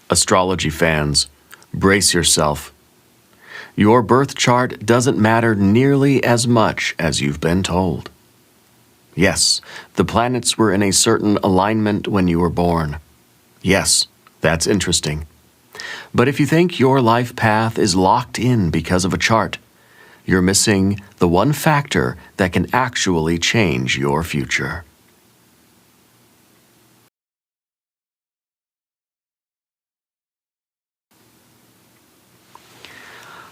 Astrology fans, brace yourself. Your birth chart doesn't matter nearly as much as you've been told. Yes, the planets were in a certain alignment when you were born. Yes, that's interesting. But if you think your life path is locked in because of a chart, you're missing the one factor that can actually change your future.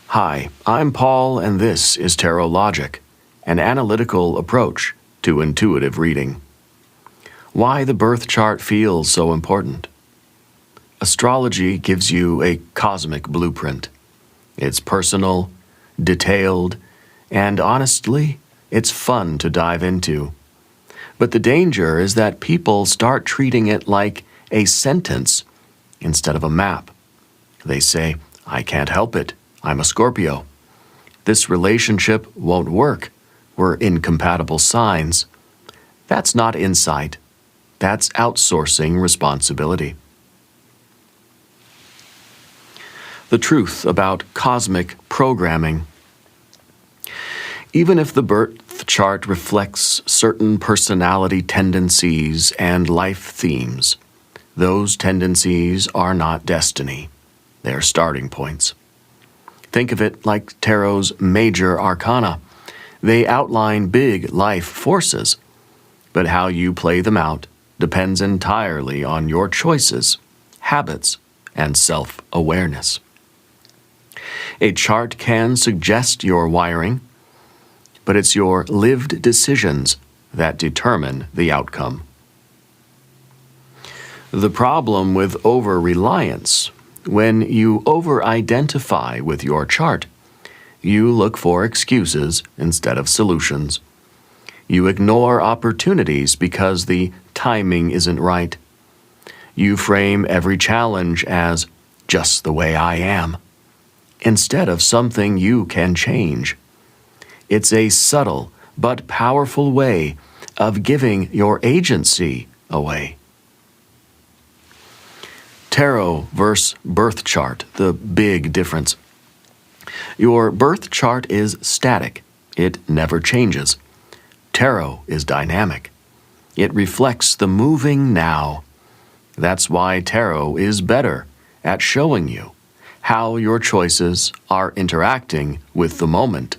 Hi, I'm Paul, and this is Tarot Logic, an analytical approach to intuitive reading. Why the birth chart feels so important. Astrology gives you a cosmic blueprint. It's personal, detailed, and honestly, it's fun to dive into. But the danger is that people start treating it like a sentence instead of a map. They say, "I can't help it. I'm a Scorpio. This relationship won't work. We're incompatible signs." That's not insight. That's outsourcing responsibility. The truth about cosmic programming. Even if the birth chart reflects certain personality tendencies and life themes, those tendencies are not destiny. They're starting points. Think of it like tarot's major arcana. They outline big life forces, but how you play them out depends entirely on your choices, habits, and self-awareness. A chart can suggest your wiring, but it's your lived decisions that determine the outcome. The problem with overreliance: when you over-identify with your chart, you look for excuses instead of solutions. You ignore opportunities because the timing isn't right. You frame every challenge as just the way I am, instead of something you can change. It's a subtle but powerful way of giving your agency away. Tarot versus birth chart, the big difference. Your birth chart is static. It never changes. Tarot is dynamic. It reflects the moving now. That's why tarot is better at showing you how your choices are interacting with the moment,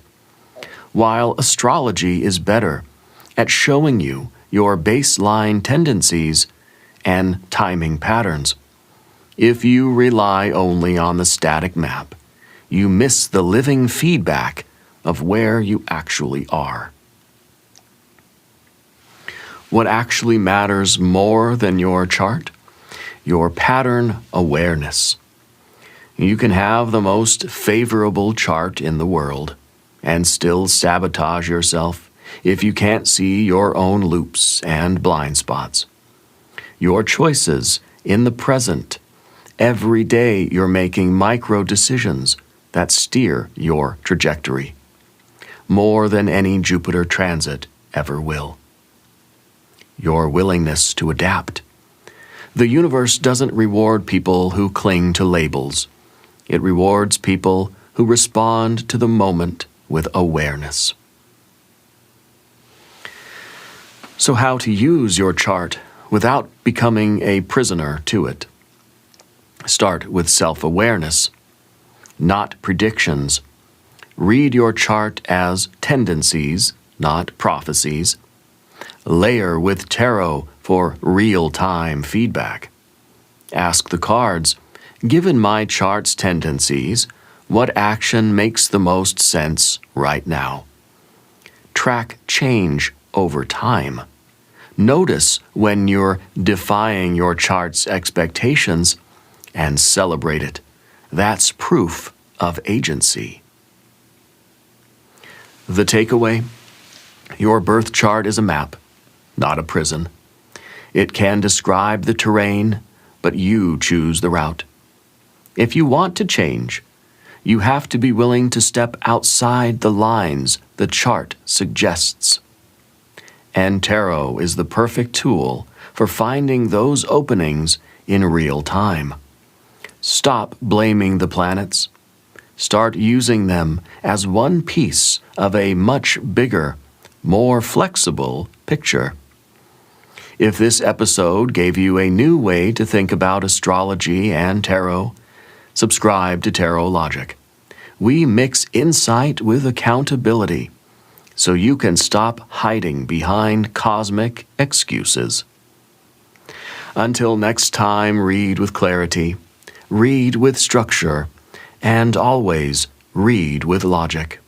while astrology is better at showing you your baseline tendencies and timing patterns. If you rely only on the static map, you miss the living feedback of where you actually are. What actually matters more than your chart? Your pattern awareness. You can have the most favorable chart in the world and still sabotage yourself if you can't see your own loops and blind spots. Your choices in the present. Every day you're making micro decisions that steer your trajectory, more than any Jupiter transit ever will. Your willingness to adapt. The universe doesn't reward people who cling to labels. It rewards people who respond to the moment with awareness. So how to use your chart without becoming a prisoner to it? Start with self-awareness, not predictions. Read your chart as tendencies, not prophecies. Layer with tarot for real-time feedback. Ask the cards, given my chart's tendencies, what action makes the most sense right now? Track change over time. Notice when you're defying your chart's expectations and celebrate it. That's proof of agency. The takeaway: your birth chart is a map, not a prison. It can describe the terrain, but you choose the route. If you want to change, you have to be willing to step outside the lines the chart suggests. And tarot is the perfect tool for finding those openings in real time. Stop blaming the planets. Start using them as one piece of a much bigger, more flexible picture. If this episode gave you a new way to think about astrology and tarot, subscribe to Tarot Logic. We mix insight with accountability, so you can stop hiding behind cosmic excuses. Until next time, read with clarity, read with structure, and always read with logic.